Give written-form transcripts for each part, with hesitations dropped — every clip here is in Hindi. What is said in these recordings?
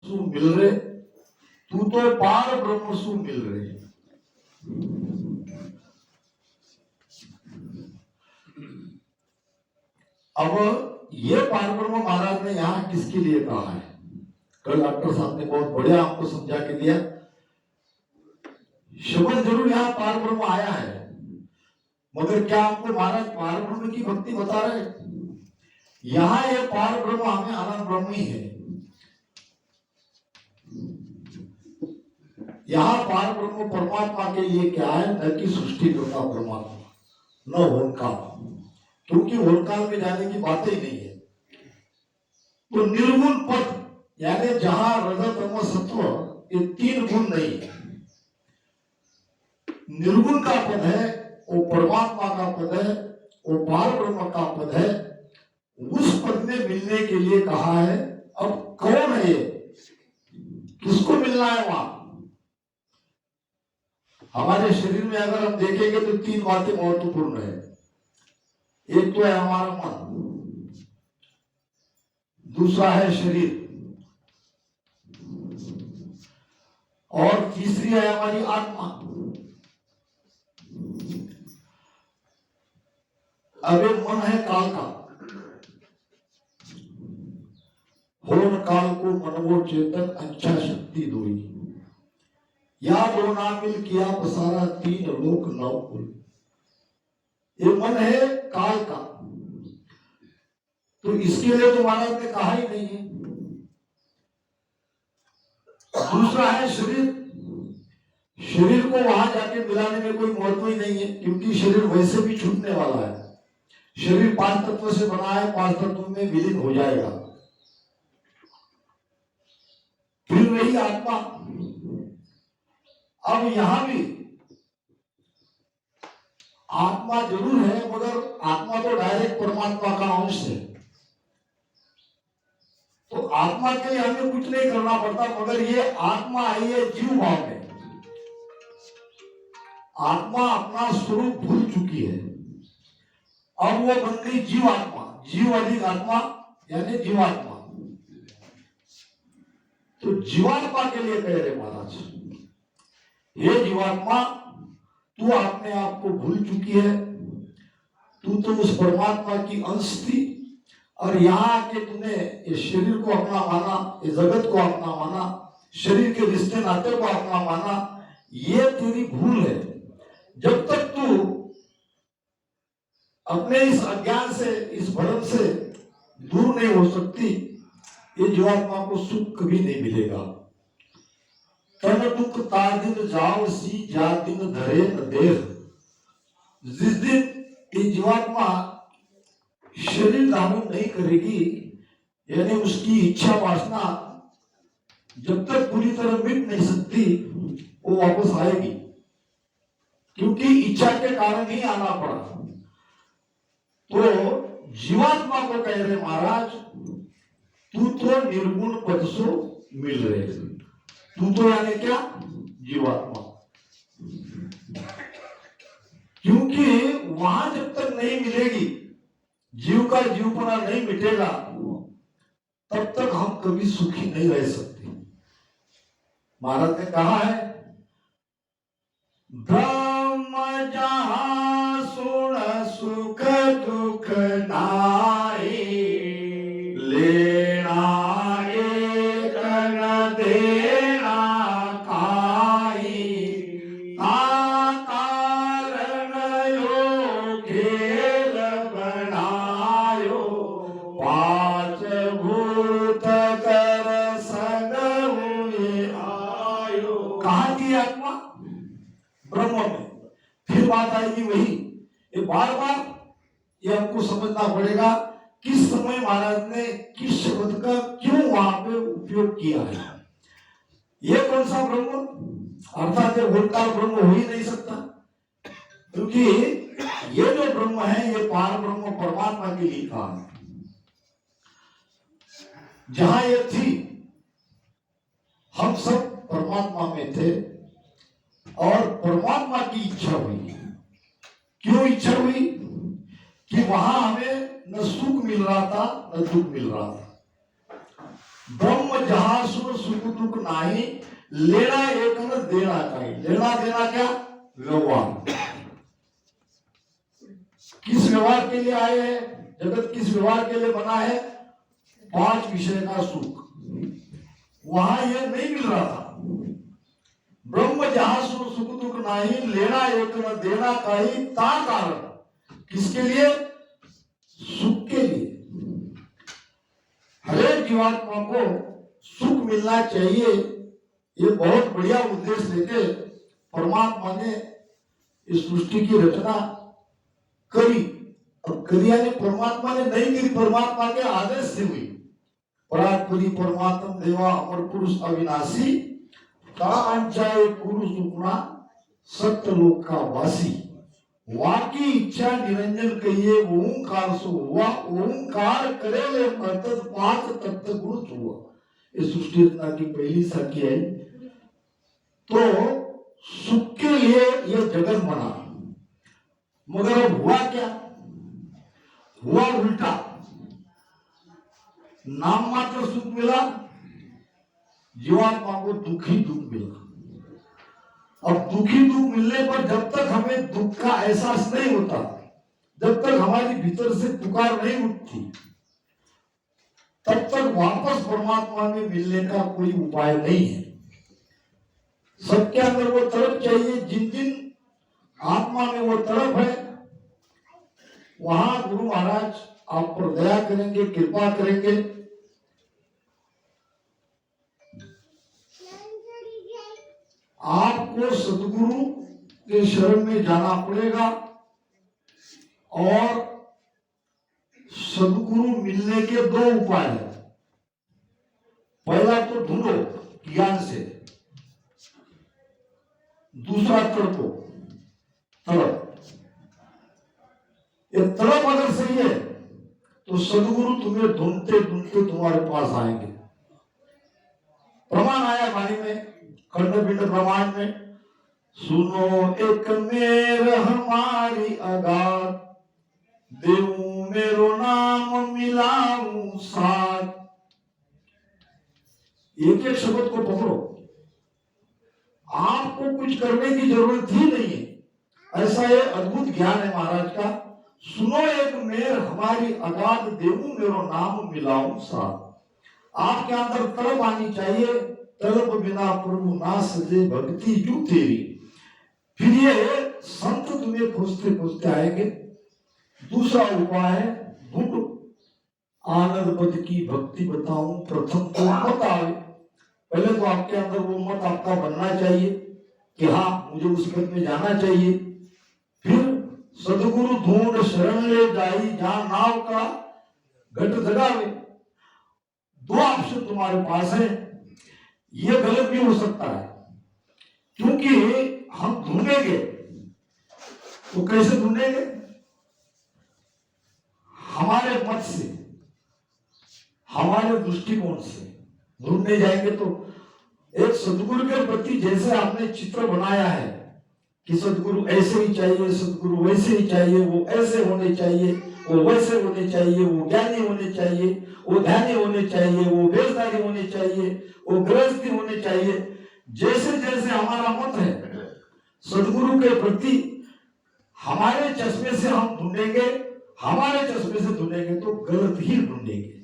सु मिल रहे, तू तो पार ब्रह्म सु मिल रहे। अब ये पार ब्रह्म महाराज ने यहाँ किसके लिए कहा है? कल डॉक्टर साहब ने बहुत बढ़िया आपको समझा के दिया। शब्द जरूर यहाँ पार ब्रह्म आया है, मगर क्या आपको महाराज पार ब्रह्म की भक्ति बता रहे? यहाँ ये पार ब्रह्म हमें आनंद ब्रह्म ही है। यहाँ पार ब्रह्म परमात्मा के लिए क्या है? न कि सृष्टि करता परमात्मा, न होनकाल, क्योंकि होनकाल में जाने की बात ही नहीं है। तो निर्गुण पद यानी जहां रजत तम सत्व ये तीन गुण नहीं है, निर्गुण का पद है, वो परमात्मा का पद है, वो पार ब्रह्म का पद है। उस पद में मिलने के लिए कहा है। अब कौन है ये? किसको मिलना है वहां? हमारे शरीर में अगर हम देखेंगे तो तीन बातें महत्वपूर्ण है। एक तो है हमारा मन, दूसरा है शरीर, और तीसरी है हमारी आत्मा। अब एक मन है काल का, होन काल को मनवो चेतन अच्छा शक्ति दोई, या दो ना मिल किया पसारा तीन लोक नव कुल। ये मन है काल का, तो इसके लिए तो महाराज ने कहा ही नहीं है। दूसरा है शरीर, शरीर को वहां जाके मिलाने में कोई महत्व ही नहीं है, क्योंकि शरीर वैसे भी छूटने वाला है। शरीर 5 तत्व से बना है, 5 तत्व में विलीन हो जाएगा। फिर वही आत्मा। अब यहां भी आत्मा जरूर है, मगर आत्मा तो डायरेक्ट परमात्मा का अंश है, तो आत्मा के लिए हमें कुछ नहीं करना पड़ता। मगर ये आत्मा आई है जीव भाव में, आत्मा अपना स्वरूप भूल चुकी है, अब वो बन गई जीवात्मा। जीव अधिक आत्मा यानी जीवात्मा। तो जीवात्मा के लिए कह रहे महाराज, ये जीवात्मा तू अपने आप को भूल चुकी है, तू तो उस परमात्मा की अंश थी, और यहाँ आके तूने इस शरीर को अपना माना, इस जगत को अपना माना, शरीर के रिश्ते नाते को अपना माना। ये तेरी भूल है। जब तक तू अपने इस अज्ञान से, इस भ्रम से दूर नहीं हो सकती, ये जीवात्मा को सुख कभी नहीं मिलेगा। तन दुख तादिन जाओ सी जा दिन धरे न देह। जिस दिन ये जीवात्मा शरीर धारण नहीं करेगी, यानी उसकी इच्छा वासना जब तक पूरी तरह मिट नहीं सकती, वो वापस आएगी, क्योंकि इच्छा के कारण ही आना पड़ा। तो जीवात्मा को कह रहे महाराज, तू तो निर्गुण पद से मिल रहे। तू तो यानी क्या? जीवात्मा। क्योंकि वहां जब तक नहीं मिलेगी, जीव का जीवपना नहीं मिटेगा, तब तक हम कभी सुखी नहीं रह सकते। महाराज ने कहा है, ब्रह्म जहां सुन सुख दुख नाई, लेना एक न देना काई, ता कारण यो खेल बनायो, पांच भूत कर संग हुए आयो। कहाँ की आत्मा? ब्रह्म में। फिर बात आएगी वही, ये बार बार ये आपको समझना पड़ेगा किस समय महाराज ने किस शब्द का क्यों वहां पे उपयोग किया है। ये कौन सा ब्रह्म? अर्थात ये होनकाल ब्रह्म हो ही नहीं सकता, क्योंकि ये जो ब्रह्म है ये पार ब्रह्म परमात्मा के लिए कहा है। जहां ये थी, हम सब परमात्मा में थे, और परमात्मा की इच्छा हुई। क्यों इच्छा हुई? कि वहां हमें न सुख मिल रहा था न दुख मिल रहा था। ब्रह्म जहां सुख नाही, लेना एक न देना काही। लेना देना क्या? व्यवहार। किस व्यवहार के लिए आए हैं? जगत किस व्यवहार के लिए बना है? 5 विषय का सुख। वहां यह नहीं मिल रहा था। ब्रह्म जहां सुख दुख नहीं, लेना एक न देना काही, ता कारण। किसके लिए? सुख के लिए। हरेक जीवात्मा को सुख मिलना चाहिए, ये बहुत बढ़िया उद्देश्य लेके परमात्मा ने इस सृष्टि की रचना करी। अब करी यानी परमात्मा ने नहीं करी, परमात्मा के आदेश से हुई। परात्परी परमात्म देवा अमर पुरुष अविनाशी, का अंचाए पुरुष उपना सत्य लोक का वासी। वाकी इच्छा निरंजन कहिए ओंकार सो हुआ, ओंकार करे ले करतत पात तत्त गुरु हुआ। इस सृष्टि रचना की पहली साखी है। तो सुख के लिए यह जगत बना, मगर अब हुआ क्या? हुआ उल्टा। नाम मात्र सुख मिला, जीवात्मा को दुखी दुख मिला। अब दुखी दुख मिलने पर जब तक हमें दुख का एहसास नहीं होता, जब तक हमारी भीतर से पुकार नहीं उठती, तब तक वापस परमात्मा में मिलने का कोई उपाय नहीं है। सबके अंदर वो तड़प चाहिए। जिन जिन आत्मा में वो तड़प है, वहां गुरु महाराज आप पर दया करेंगे, कृपा करेंगे। आपको सदगुरु के शरण में जाना पड़ेगा और सदगुरु मिलने के 2 उपाय हैं। पहला तो ढूंढो ज्ञान से, दूसरा तड़पो, तड़प। ये तड़प अगर सही है तो सदगुरु तुम्हें ढूंढते ढूंढते तुम्हारे पास आएंगे। प्रमाण आया वाणी में, खंड पिंड प्रमाण में, सुनो एक मेर हमारी अगाध, देऊ मेरो नाम मिलाऊं साथ। एक एक शब्द को पकड़ो। आपको कुछ करने की जरूरत ही नहीं है। ऐसा ये अद्भुत ज्ञान है महाराज का। सुनो एक मेर हमारी अगाध, देऊ मेरो नाम मिलाऊं साथ। आपके अंदर तड़प आनी चाहिए। तड़प बिना प्रभु ना सजे भक्ति क्यों तेरी। फिर ये संत तुम्हें खोजते खोजते आएंगे। दूसरा उपाय है ढूंढो। आनंद पद की भक्ति बताऊं, प्रथम तो मत आवे। पहले तो आपके अंदर वो मत आपका बनना चाहिए कि हाँ मुझे उस पद में जाना चाहिए। फिर सदगुरु ढूंढ शरण ले जाई, जहां नाव का घट जगावे। 2 ऑप्शन तुम्हारे पास है। ये गलत भी हो सकता है, क्योंकि हम ढूंढेंगे तो कैसे ढूंढेंगे? हमारे मत से, हमारे दृष्टिकोण से ढूंढने जाएंगे तो एक सदगुरु के प्रति जैसे आपने चित्र बनाया है कि सदगुरु ऐसे ही चाहिए, सदगुरु वैसे ही चाहिए, वो ऐसे होने चाहिए, वो वैसे होने चाहिए, वो ज्ञानी होने चाहिए, वो ध्यानी होने चाहिए, वो वेशधारी होने चाहिए, वो गृहस्थी होने चाहिए। जैसे जैसे हमारा मत है सदगुरु के प्रति, हमारे चश्मे से हम ढूंढेंगे, हमारे चश्मे से ढूंढेंगे तो गलत ही ढूंढेंगे।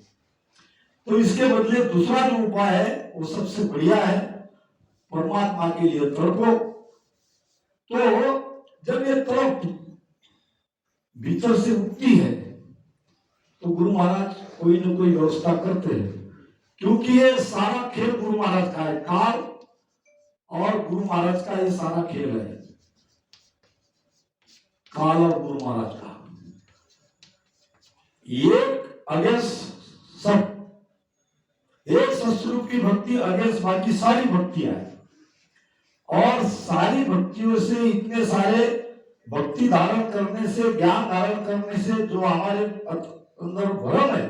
तो इसके बदले दूसरा जो उपाय है वो सबसे बढ़िया है। परमात्मा के लिए तड़पो। तो जब ये तड़प भीतर से उठती है तो गुरु महाराज कोई न कोई व्यवस्था करते हैं, क्योंकि ये सारा खेल गुरु महाराज का है। काल और गुरु महाराज का ये सारा खेल है। काल और गुरु महाराज का एक अगेंस्ट सब, एक सत्स्वरूप की भक्ति अगेंस्ट बाकी सारी भक्तियां है। और सारी भक्तियों से, इतने सारे भक्ति धारण करने से, ज्ञान धारण करने से जो हमारे अंदर भ्रम है,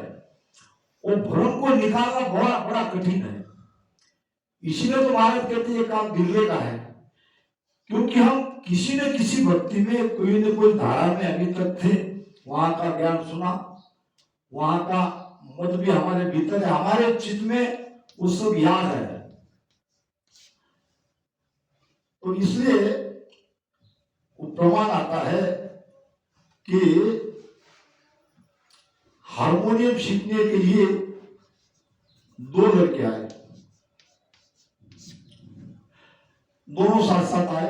वो भ्रम को निकालना बड़ा बड़ा कठिन है। इसीलिए तो महाराज कहते हैं ये काम बिरले का है, क्योंकि हम किसी न किसी भक्ति में, कोई न कोई धारा में अभी तक थे, वहां का ज्ञान सुना, वहां का मत भी हमारे भीतर है, हमारे चित्त में वो सब याद है। तो इसलिए प्रमाण आता है कि हारमोनियम सीखने के लिए 2 लड़के आए, दोनों साथ साथ आए।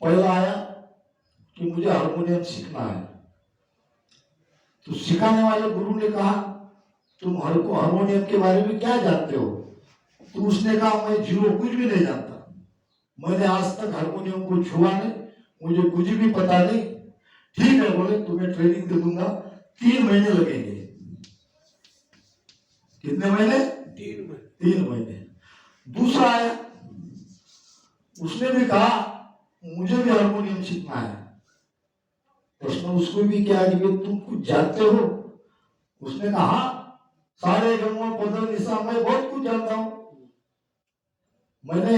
पहला आया कि मुझे हारमोनियम सीखना है, तो सिखाने वाले गुरु ने कहा तुम हारमोनियम के बारे में क्या जानते हो? तो उसने कहा मैं जीरो, कुछ भी नहीं जानता, मैंने आज तक हारमोनियम को छुआ नहीं, मुझे कुछ भी पता नहीं। ठीक है, बोले तुम्हें ट्रेनिंग दे दूंगा, 3 महीने लगेंगे। कितने महीने? 3 महीने। दूसरा आया, उसने भी कहा मुझे भी हारमोनियम सीखना है। प्रश्न उसको भी क्या कि तुम कुछ जानते हो? उसने कहा हाँ, सारे गमों पद निशा मैं बहुत कुछ जानता हूं, मैंने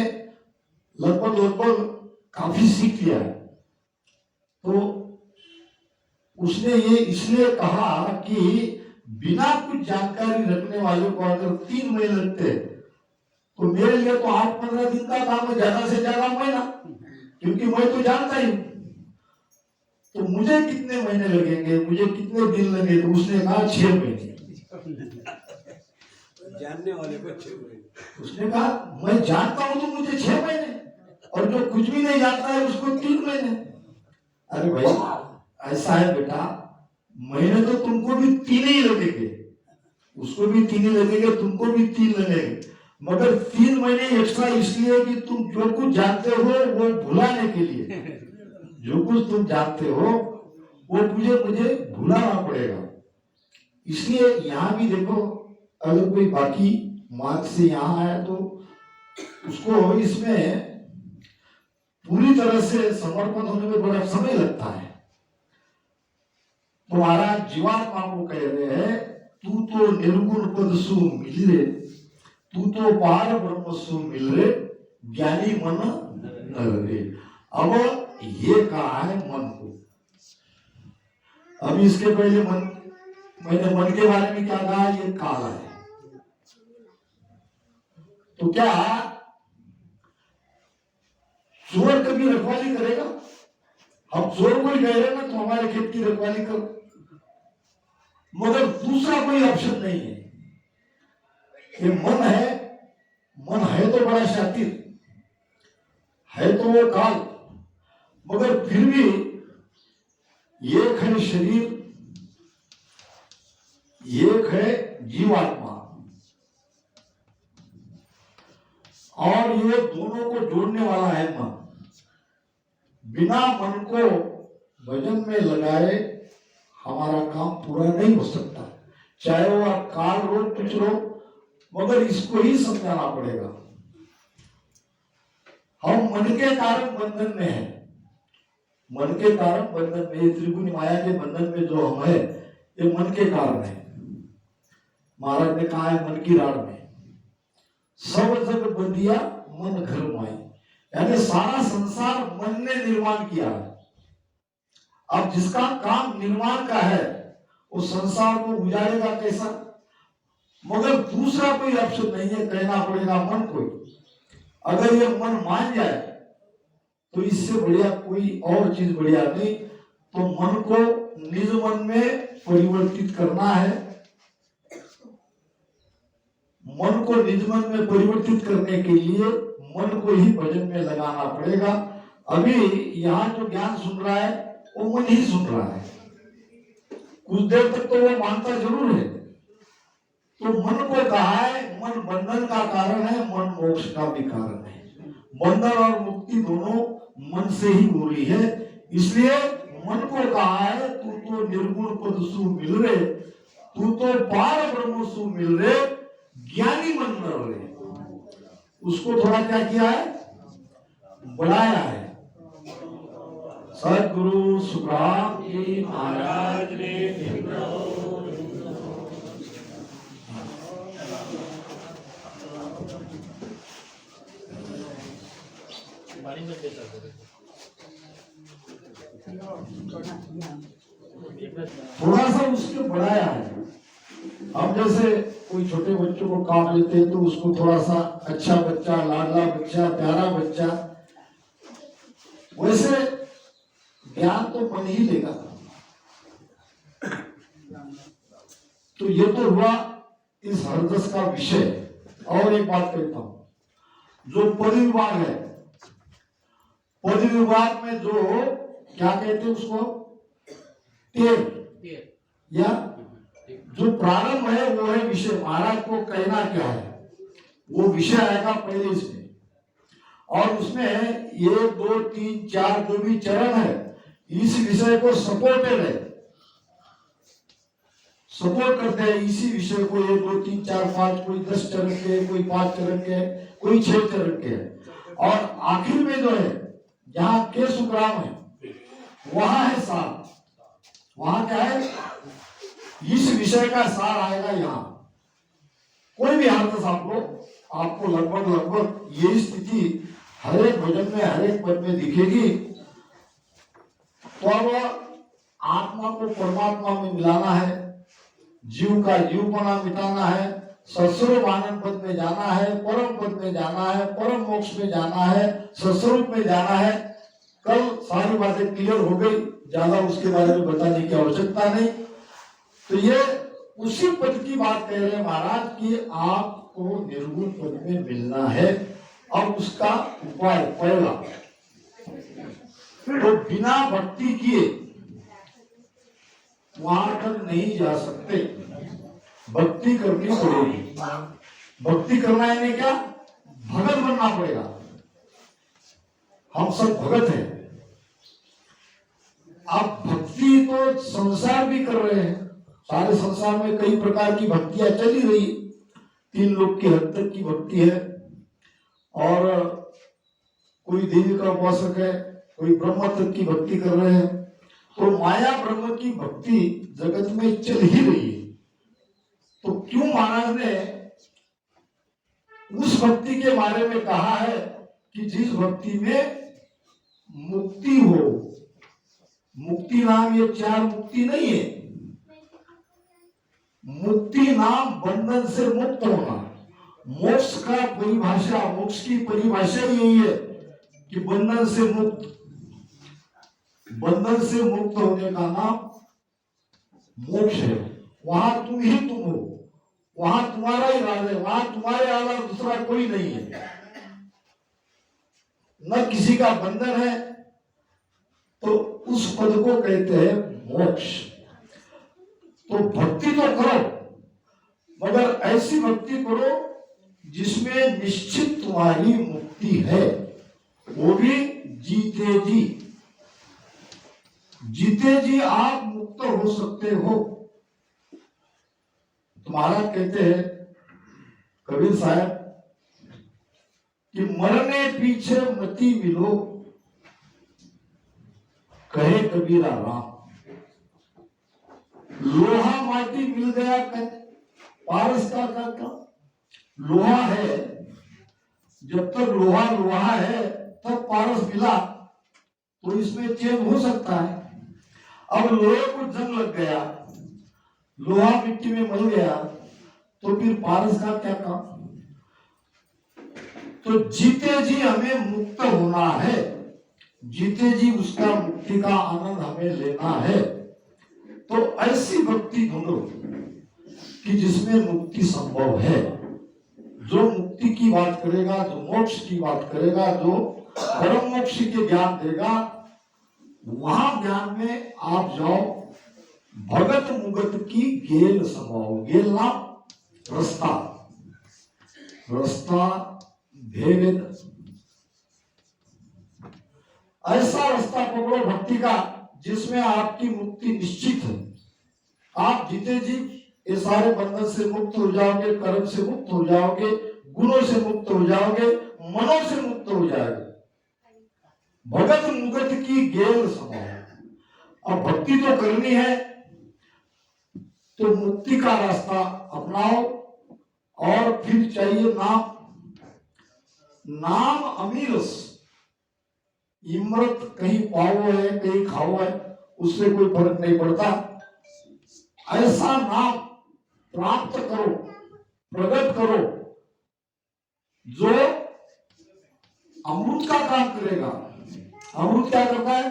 लगभग काफी सीख लिया है। तो उसने ये इसलिए कहा कि बिना कुछ जानकारी रखने वालों को अगर 3 महीने लगते तो मेरे लिए तो 8-15 दिन का काम है, ज्यादा से ज्यादा महीना, क्योंकि मैं तो जानता ही। तो मुझे कितने महीने लगेंगे, मुझे कितने दिन लगेंगे? तो उसने कहा 6 महीने। जानने वाले को 6 महीने। उसने कहा मैं जानता हूं तो मुझे 6 महीने, और जो कुछ भी नहीं जानता है उसको 3 महीने। अरे भाई ऐसा है बेटा, महीने तो तुमको भी 3 ही लगेंगे, उसको भी 3 ही लगेंगे, तुमको भी 3 लगेंगे, मगर 3 महीने एक्स्ट्रा इसलिए कि तुम जो कुछ जानते हो वो भुलाने के लिए, जो कुछ तुम जानते हो वो मुझे भुलाना पड़ेगा। इसलिए यहाँ भी देखो, अगर कोई बाकी मार्ग से यहाँ आया तो उसको इसमें पूरी तरह से समर्पण होने में बड़ा समय लगता है। तो महाराज जीवात्मा को कह रहे हैं तू तो निर्गुण पद सु मिल रे, तू तो पार ब्रह्म सु मिल रे, ज्ञानी मन नर रे। अब ये कहा है मन को। अभी इसके पहले मैंने मन के बारे में क्या कहा? ये काला है। तो क्या चोर कभी रखवाली करेगा? हम चोर को ही कह रहे हैं ना, तो हमारे खेत की रखवाली करो, मगर दूसरा कोई ऑप्शन नहीं है। ये मन है तो बड़ा शातिर है, तो वो काल, मगर फिर भी एक है शरीर, एक है जीवात्मा, और ये दोनों को जोड़ने वाला है मन। बिना मन को भजन में लगाए हमारा काम पूरा नहीं हो सकता, चाहे वो आप काल रो कुछ रो, मगर इसको ही समझाना पड़ेगा। हम मन के कारण बंधन में है, मन के कारण बंधन में, त्रिगुण माया के बंधन में जो हम है ये मन के कारण है। महाराज ने कहा है मन की राड में सब जग बंधिया मन घर माई, यानी सारा संसार मन ने निर्माण किया है। अब जिसका काम निर्माण का है वो संसार को उजाड़ेगा कैसा? मगर दूसरा कोई ऑप्शन नहीं है, कहना पड़ेगा मन को। अगर ये मन मान जाए तो इससे बढ़िया कोई और चीज बढ़िया नहीं। तो मन को निज मन में परिवर्तित करना है, मन को निज मन में परिवर्तित करने के लिए मन को ही भजन में लगाना पड़ेगा। अभी यहाँ जो ज्ञान सुन रहा है वो मन ही सुन रहा है, कुछ देर तक तो वो मानता जरूर है। तो मन को कहा है मन बंधन का कारण है, मन मोक्ष का भी कारण है। बंधन और मुक्ति दोनों मन से ही हो रही है। इसलिए मन को कहा है तू तो निर्गुण पद सु मिल रे, तू तो पार ब्रह्म सु मिल रे, ज्ञानी मन न रे। उसको थोड़ा क्या किया है? बढ़ाया है। सदगुरु सुखराम जी महाराज ने थोड़ा सा उसके बढ़ाया है। अब जैसे कोई छोटे बच्चों को काट लेते हैं तो उसको थोड़ा सा अच्छा बच्चा, लाडला बच्चा, प्यारा बच्चा, वैसे ज्ञान तो बन ही लेगा। तो ये तो हुआ इस हरदस का विषय। और एक बात कहता हूं, जो परिविभाग है, परिविभाग में जो क्या कहते हैं उसको, तेर या जो प्रारंभ है वो है विषय। महाराज को कहना क्या है वो विषय आएगा पहले इसमें, और उसमें 1 2 3 4 जो भी चरण है इस विषय को सपोर्टेड है, सपोर्ट करते हैं इसी विषय को। 1 2 3 4 5, कोई 10 चरण के, कोई 5 चरण के, कोई 6 चरण के। और आखिर में जो है जहां के सुग्राम है वहां है सार। वहां क्या है, इस विषय का सार आएगा यहाँ। कोई भी हाथ आप लो, आपको लगभग यही स्थिति हर एक भजन में, हर एक पद में दिखेगी। तो अब आत्मा को परमात्मा में मिलाना है, जीव का जीवपना मिटाना है, सस्वरूप आनंद पद में जाना है, परम पद में जाना है, परम मोक्ष में जाना है, सस्वरूप में जाना है। कल सारी बातें क्लियर हो गई, ज्यादा उसके बारे में बताने की आवश्यकता नहीं। तो ये उसी पद की बात कह रहे हैं महाराज कि आपको निर्गुण पद में मिलना है। अब उसका उपाय पहला, तो बिना भक्ति किए वहां तक नहीं जा सकते, भक्ति करनी पड़ेगी। भक्ति करना है क्या, भगत बनना पड़ेगा। हम सब भगत हैं। अब भक्ति तो संसार भी कर रहे हैं, सारे संसार में कई प्रकार की भक्तियां चली रही। 3 लोक की हद तक की भक्ति है, और कोई देवी का उपासक है, कोई ब्रह्म तक की भक्ति कर रहे हैं। तो माया ब्रह्म की भक्ति जगत में चल ही रही है। तो क्यों महाराज ने उस भक्ति के बारे में कहा है कि जिस भक्ति में मुक्ति हो। मुक्ति नाम ये 4 मुक्ति नहीं है। मुक्ति नाम बंधन से मुक्त होना। मोक्ष का परिभाषा, मोक्ष की परिभाषा यही है कि बंधन से मुक्त। बंधन से मुक्त होने का नाम मोक्ष है। वहां तुम ही तुम हो, वहां तुम्हारा ही राज है, वहां तुम्हारे अलावा दूसरा कोई नहीं है, न किसी का बंधन है। तो उस पद को कहते हैं मोक्ष। तो भक्ति तो करो, मगर ऐसी भक्ति करो जिसमें निश्चित तुम्हारी मुक्ति है, वो भी जीते जी। जीते जी आप मुक्त हो सकते हो। तुम्हारा कहते हैं कबीर साहब कि मरने पीछे मति मिलो, कहे कबीरा राम। लोहा माटी मिल गया, पारस का लोहा है। जब तक लोहा लोहा है तब पारस मिला, तो इसमें चेंज हो सकता है। अब लोहे को जंग लग गया, लोहा मिट्टी में मल गया, तो फिर पारस का क्या काम। तो जीते जी हमें मुक्त होना है, जीते जी उसका मुक्ति का आनंद हमें लेना है। तो ऐसी भक्ति ढूंढो कि जिसमें मुक्ति संभव है। जो मुक्ति की बात करेगा, जो मोक्ष की बात करेगा, जो परम मोक्ष के ज्ञान देगा, वहां ज्ञान में आप जाओ। भगत मुगत की गेल समाओ। गेल नाम रास्ता, रास्ता भेद। ऐसा रास्ता पकड़ो भक्ति का जिसमें आपकी मुक्ति निश्चित है। आप जीते जी ये सारे बंधन से मुक्त हो जाओगे, कर्म से मुक्त हो जाओगे, गुणों से मुक्त हो जाओगे, मनों से मुक्त हो जाओगे। भगत मुगत की गेल समाओ। अब भक्ति तो करनी है, तो मुक्ति का रास्ता अपनाओ। और फिर चाहिए नाम। नाम अमीरस। इमरत कहीं पाओ है, कहीं खाओ है, उससे कोई फर्क नहीं पड़ता। ऐसा नाम प्राप्त करो प्रकट करो जो अमृत का काम करेगा। अमृत क्या करता है?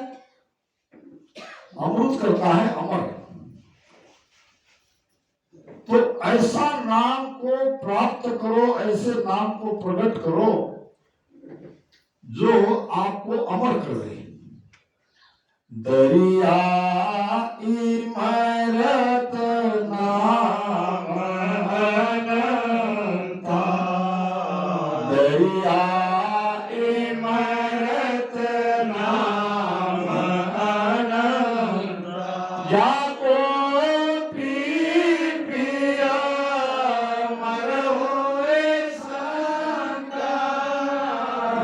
अमृत करता है अमर। तो ऐसा नाम को प्राप्त करो, ऐसे नाम को प्रकट करो जो आपको अमर कर दे। दरिया इमरत नाम अनंता, दरिया इमरत नाम अनंता, जाको पी पिया मर होए संता,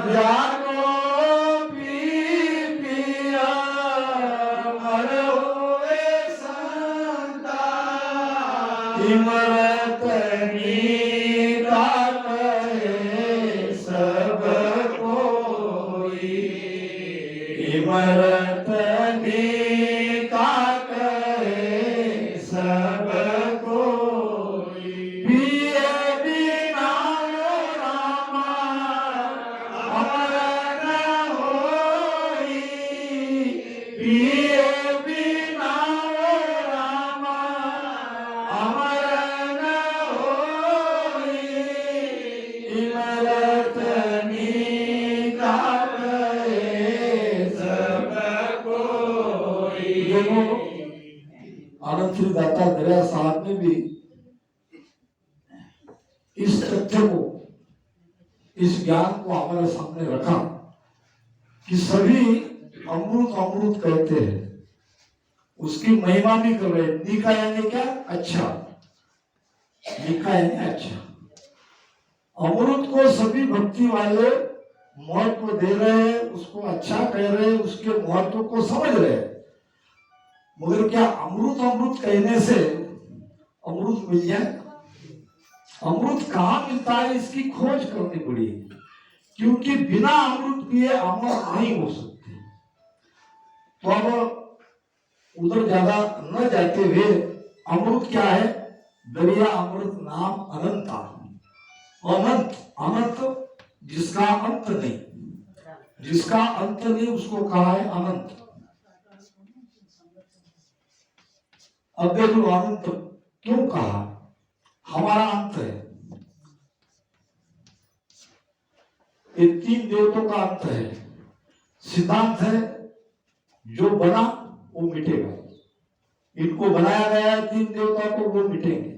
जाको पी पिया मर होए संता, इमरत नीता कहे सब कोई, इमरत नीता कहे सब कोई, पिए बिना रामा अमर न होई, पिए बिना रामा अमर न होई, इमरत नीता कहे सब कोई। देखो आनंद श्री दाता दरिया साहब ने भी इस तथ्य को, इस ज्ञान को हमारे सामने रखा कि सभी अमृत अमृत कहते हैं, उसकी महिमा भी कर रहे हैं। निका यानी क्या? अच्छा। निका यानी अच्छा। अमृत को सभी भक्ति वाले महत्व दे रहे हैं, उसको अच्छा कह रहे हैं, उसके महत्व को समझ रहे हैं। मगर क्या अमृत अमृत कहने से अमृत मिल जाए? अमृत कहाँ मिलता है इसकी खोज करनी पड़ेगी, क्योंकि बिना अमृत पिए अमर नहीं हो सकते। तो अब उधर ज्यादा न जाते हुए, अमृत क्या है? दरिया अमृत नाम अनंता। अनंत, अनंत जिसका अंत नहीं, जिसका अंत नहीं उसको कहा है अनंत। अब देखो अनंत क्यों कहा? हमारा अंत है, ये तीन देवतों का अंत है। सिद्धांत है जो बना वो मिटेगा, इनको बनाया गया है तीन देवता को, वो मिटेंगे।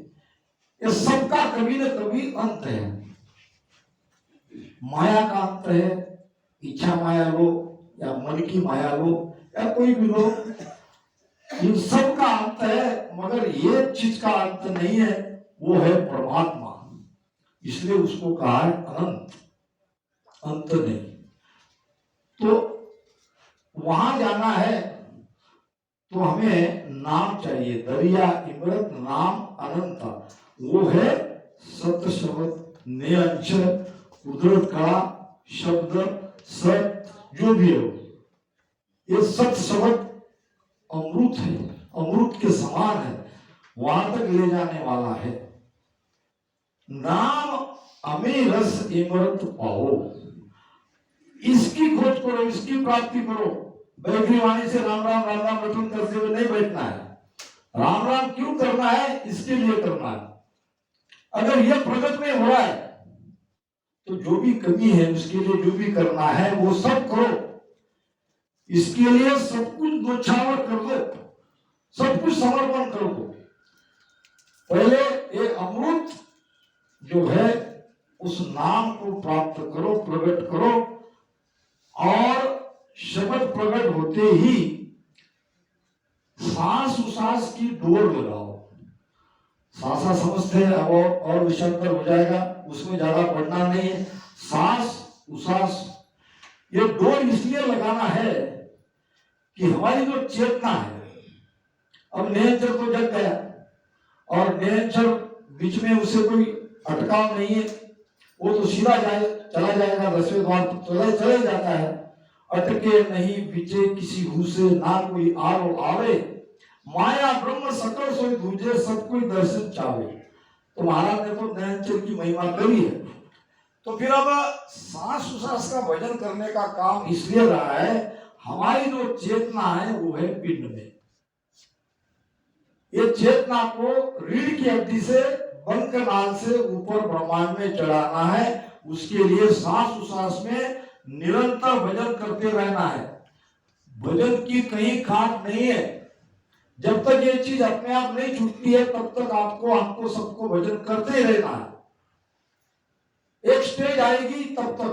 ये सबका कभी न कभी अंत है। माया का अंत है, इच्छा माया लो या मन की माया लो या कोई भी लो, इन सब का अंत है। मगर ये चीज का अंत नहीं है, वो है परमात्मा। इसलिए उसको कहा है अनंत, अंत नहीं। तो वहां जाना है तो हमें नाम चाहिए। दरिया इमरत नाम अनंता, वो है सत्य शब्द, निरंजन, कुदरत का शब्द, सत्य जो भी हो, ये सत्य शब्द अमृत है, अमृत के समान है, वहां तक ले जाने वाला है। नाम अमे रस इमरत पाओ, इसकी खोज करो, इसकी प्राप्ति करो। बैठनी वाणी से राम राम राम राम रटन करते हुए नहीं बैठना है। राम राम क्यों करना है? इसके लिए करना है। अगर यह प्रगट में हो रहा है तो जो भी कमी है उसके लिए जो भी करना है वो सब करो। इसके लिए सब कुछ न्योछावर कर दो, सब कुछ समर्पण कर दो। पहले ये अमृत जो है उस नाम को प्राप्त करो, प्रकट करो, और शब्द प्रकट होते ही सांस उसास की डोर लगाओ। सांसा समझते हैं, अब और विषयांतर हो जाएगा, उसमें ज्यादा पढ़ना नहीं है। सांस उसास ये डोर इसलिए लगाना है कि हमारी जो चेतना है, अब निरंतर तो जग गया और निरंतर बीच में उसे कोई अटकाव नहीं है, वो तो सीधा चला जाएगा, 10वें द्वार चला ही जाता है। अटके नहीं बीचे किसी हु से, ना कोई आरो आवे, माया ब्रह्म सकल सोई दूजे, सब कोई दर्शन चावे। तो महाराज ने तो नयनचर की महिमा करी है। तो फिर अब सांस उसास का भजन करने का काम इसलिए रहा है, हमारी जो चेतना है वो है पिंड में। ये चेतना को रीढ़ की हड्डी से बंक नाल से ऊपर ब्रह्मांड में चढ़ाना है। उसके लिए सांस उसास में निरंतर भजन करते रहना है। भजन की कहीं खाट नहीं है। जब तक ये चीज अपने आप नहीं छूटती है तब तक आपको हमको सबको भजन करते ही रहना है। एक स्टेज आएगी तब तक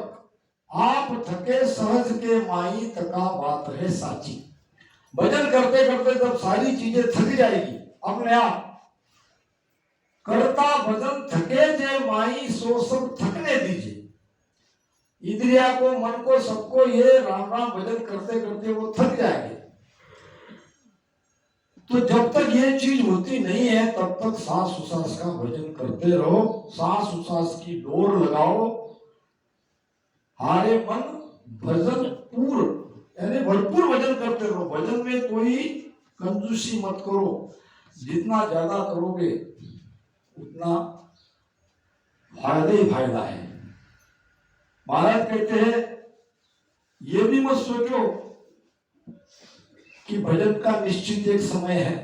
आप थके सहज के माई तका बात है साची। भजन करते करते जब सारी चीजें थक जाएगी अपने आप, करता भजन थके जे माई सो सब थकने दीजिए। इंद्रिया को, मन को, सबको ये राम राम भजन करते करते वो थक जाएंगे। तो जब तक ये चीज होती नहीं है तब तक सांस उसास का भजन करते रहो। सांस उसास की डोर लगाओ। हारे मन भजन पूर्ण, यानी भरपूर भजन करते रहो। भजन में कोई कंजूसी मत करो। जितना ज्यादा करोगे उतना फायदा ही फायदा है। महाराज कहते हैं ये भी मत सोचो कि भजन का निश्चित एक समय है,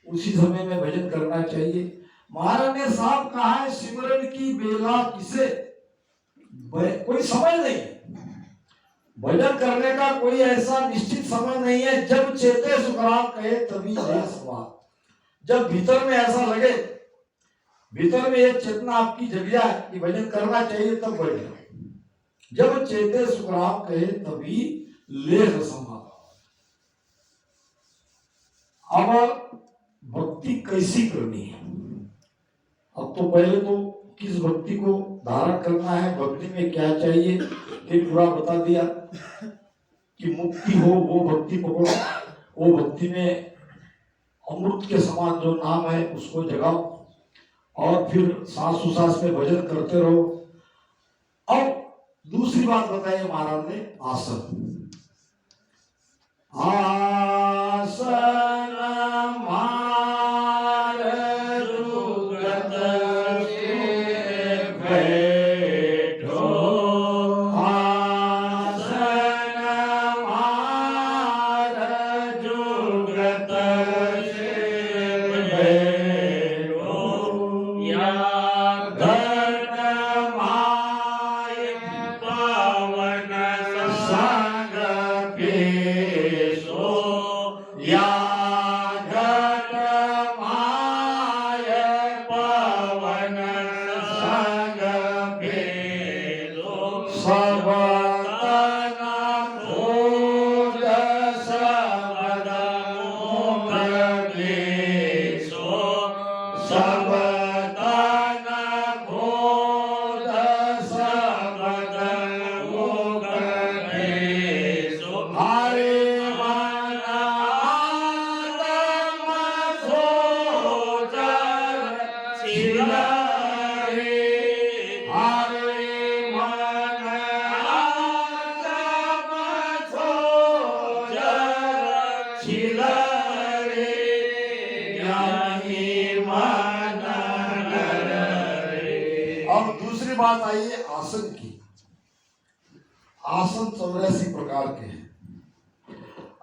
उसी समय में भजन करना चाहिए। महाराज ने साफ कहा है, सिमरन की बेला किसे, कोई समय नहीं। भजन करने का कोई ऐसा निश्चित समय नहीं है। जब चेते सुखराम कहे तभी जय सवार। जब भीतर में ऐसा लगे, भीतर में ये चेतना आपकी जग जाए कि भजन करना चाहिए, तब भजन। जब चेते सुखराम कहे तभी लेह संभाल। अब भक्ति कैसी करनी है? अब तो पहले तो किस भक्ति को धारण करना है, भक्ति में क्या चाहिए ये पूरा बता दिया कि मुक्ति हो वो भक्ति पकड़ो। वो भक्ति में अमृत के समान जो नाम है उसको जगाओ और फिर सांस उसास में भजन करते रहो। अब दूसरी बात बताइए महाराज ने, आसन। आसन मार जुगत से बैठो, आसन मार जुगत से बैठो, या घट माय पवन संग पेशो, या घट माय पवन संग पेशो, सब तन खोज सबद मोह क्लेशो, सब तन खोज सबद मोह क्लेशो, हरे मन आत्म सोचर सिलरे, हरे मन आत्म सोचर सिलरे, ज्ञानी मन नरे। अब दूसरी बात आई है आसन की। आसन 84 प्रकार के हैं।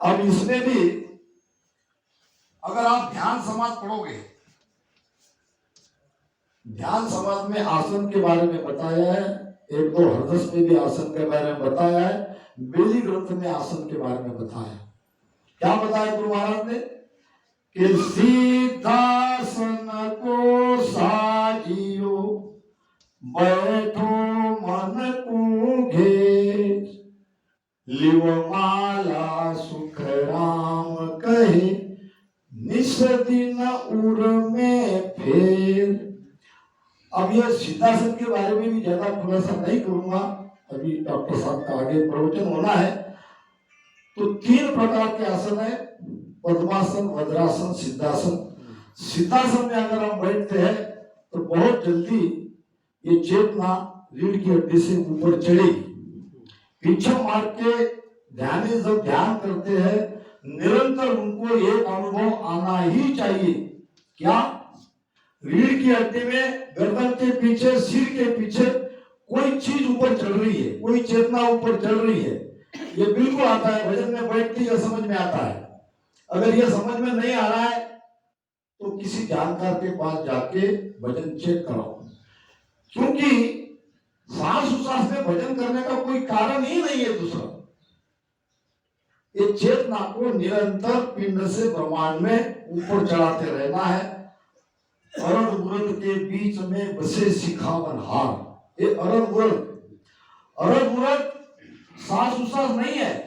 अब इसमें भी अगर आप ध्यान समाज पढ़ोगे, ध्यान समाज में आसन के बारे में बताया है। एक दो हरदस में भी आसन के बारे में बताया है। बेली ग्रंथ में आसन के बारे में बताया। क्या बताया गुरु महाराज ने कि सिद्धासन को साजियो, बैठो मन को घेर, लिव माला सुख राम कहे, निस दिन उर में फेर। अब यह सिद्धासन के बारे में भी ज्यादा खुलासा नहीं करूंगा, अभी डॉक्टर साहब का आगे प्रवचन होना है। तो 3 प्रकार के आसन है, पद्मासन, वज्रासन, सिद्धासन। सिद्धासन में अगर हम बैठते हैं तो बहुत जल्दी ये चेतना रीढ़ की हड्डी से ऊपर चढ़ेगी। पीछे मार के ध्यानी जब ध्यान करते हैं निरंतर उनको एक अनुभव आना ही चाहिए। क्या? रीढ़ की हड्डी में गर्दन के पीछे, सिर के पीछे कोई चीज ऊपर चढ़ रही है, कोई चेतना ऊपर चढ़ रही है, ये बिल्कुल आता है। भजन में बैठते ही समझ में आता है। अगर ये समझ में नहीं आ रहा है तो किसी जानकार के पास जाके भजन चेक कराओ, क्योंकि सांस उसास में भजन करने का कोई कारण ही नहीं है दूसरा। ये चेतना को निरंतर पिंड से ब्रह्मांड में ऊपर चढ़ाते रहना है। अरद उरद के बीच में बसे शिखावन हार, ये अरद उरद सांस उसास नहीं है।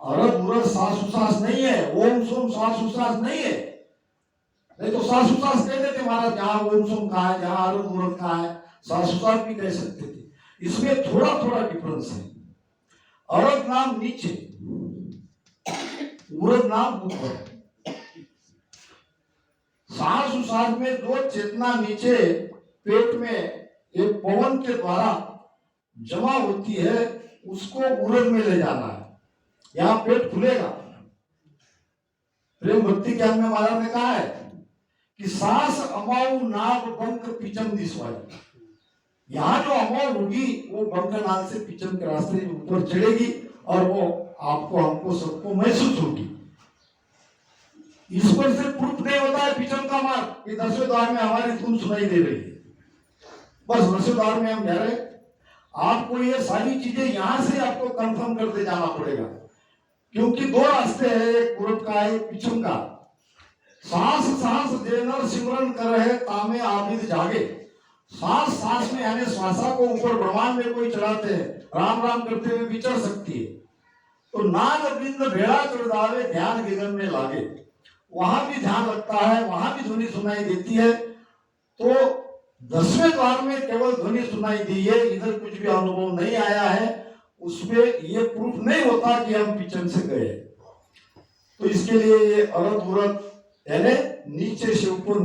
अरद उरद सांस उसास नहीं है। ओम सोम सांस उसास नहीं है। नहीं तो सांस उसास कह देते महाराज, जहां ओम सोम कहा है, जहां अरद उरद कहा है, सांस उसास भी कह सकते थे। इसमें थोड़ा थोड़ा डिफरेंस है। अरद नाम नीचे, उरद नाम ऊपर। सांस उसास में जो चेतना नीचे पेट में एक पवन के द्वारा जमा होती है, उसको उरद में ले जाना है। यहां पेट खुलेगा। प्रेम भक्ति ज्ञान में महाराज ने कहा है कि सांस अमाऊ नाग बंक पिचम दिसवाई। यहाँ जो अमाऊ होगी वो बंक नाग से पिचम के रास्ते ऊपर चढ़ेगी और वो आपको, हमको, सबको महसूस होगी। इस पर से प्रूफ नहीं होता है पिचम का मार्ग कि 10वें द्वार में हमारी धुन सुनाई दे रही है, बस 10वें द्वार में हम जा रहे। आपको ये सारी चीजें यहां से आपको कंफर्म करते जाना पड़ेगा, क्योंकि दो रास्ते हैं, एक पूरब का है, एक पिछम का। सांस सांस देनर सिमरन कर रहे तामे आबिद जागे। सांस सांस में यानी श्वासा को ऊपर ब्रह्मांड में कोई चढ़ाते हैं, राम राम करते हुए भी चढ़ सकती है। तो नाग बिंद भेड़ा चढ़ावे ध्यान विगन में लागे, वहां भी ध्यान लगता है, वहां भी ध्वनि सुनाई देती है। तो 10वें द्वार में केवल ध्वनि सुनाई दी है, इधर कुछ भी अनुभव नहीं आया है। उसमें ये प्रूफ नहीं होता कि हम पिछन से गए। तो इसके लिए ये अरद उरद यानी नीचे से ऊपर